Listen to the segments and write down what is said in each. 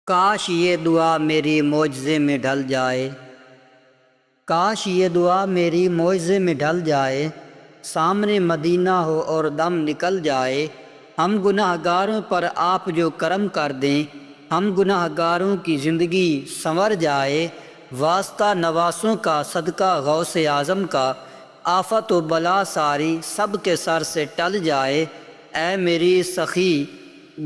کاش یہ دعا میری معجزے میں ڈھل جائے، کاش یہ دعا میری معجزے میں ڈھل جائے، سامنے مدینہ ہو اور دم نکل جائے۔ ہم گناہ گاروں پر آپ جو کرم کر دیں، ہم گناہ گاروں کی زندگی سنور جائے۔ واسطہ نواسوں کا صدقہ غوث اعظم کا، آفت و بلا ساری سب کے سر سے ٹل جائے۔ اے میری سخی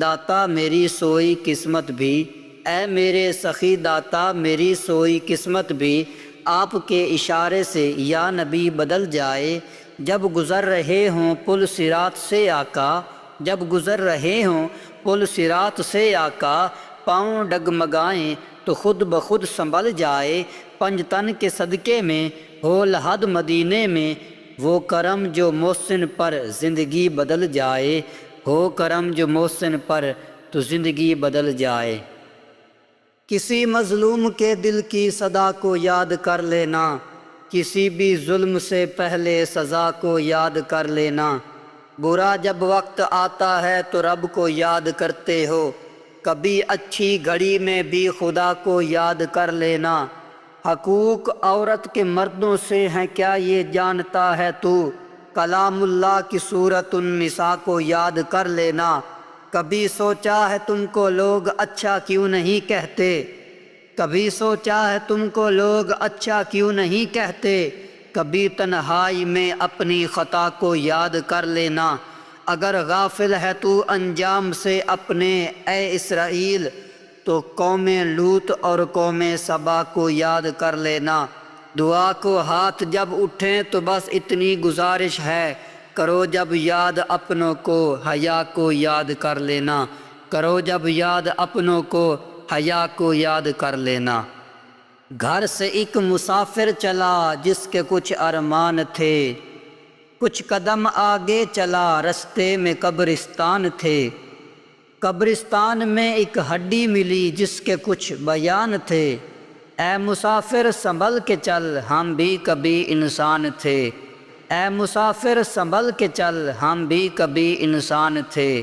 داتا میری سوئی قسمت بھی، اے میرے سخی داتا میری سوئی قسمت بھی، آپ کے اشارے سے یا نبی بدل جائے۔ جب گزر رہے ہوں پل صراط سے آقا، جب گزر رہے ہوں پل صراط سے آقا، پاؤں ڈگمگائیں تو خود بخود سنبھل جائے۔ پنج تن کے صدقے میں ہو لحد مدینے میں، وہ کرم جو محسن پر زندگی بدل جائے، ہو کرم جو محسن پر تو زندگی بدل جائے۔ کسی مظلوم کے دل کی صدا کو یاد کر لینا، کسی بھی ظلم سے پہلے سزا کو یاد کر لینا۔ برا جب وقت آتا ہے تو رب کو یاد کرتے ہو، کبھی اچھی گھڑی میں بھی خدا کو یاد کر لینا۔ حقوق عورت کے مردوں سے ہیں کیا یہ جانتا ہے تو، کلام اللہ کی سورۃ النساء کو یاد کر لینا۔ کبھی سوچا ہے تم کو لوگ اچھا کیوں نہیں کہتے، کبھی سوچا ہے تم کو لوگ اچھا کیوں نہیں کہتے، کبھی تنہائی میں اپنی خطا کو یاد کر لینا۔ اگر غافل ہے تو انجام سے اپنے اے اسرائیل، تو قوم لوط اور قوم سبا کو یاد کر لینا۔ دعا کو ہاتھ جب اٹھیں تو بس اتنی گزارش ہے، کرو جب یاد اپنوں کو حیا کو یاد کر لینا، کرو جب یاد اپنوں کو حیا کو یاد کر لینا۔ گھر سے ایک مسافر چلا جس کے کچھ ارمان تھے، کچھ قدم آگے چلا رستے میں قبرستان تھے، قبرستان میں ایک ہڈی ملی جس کے کچھ بیان تھے۔ اے مسافر سنبھل کے چل ہم بھی کبھی انسان تھے، اے مسافر سنبھل کے چل ہم بھی کبھی انسان تھے۔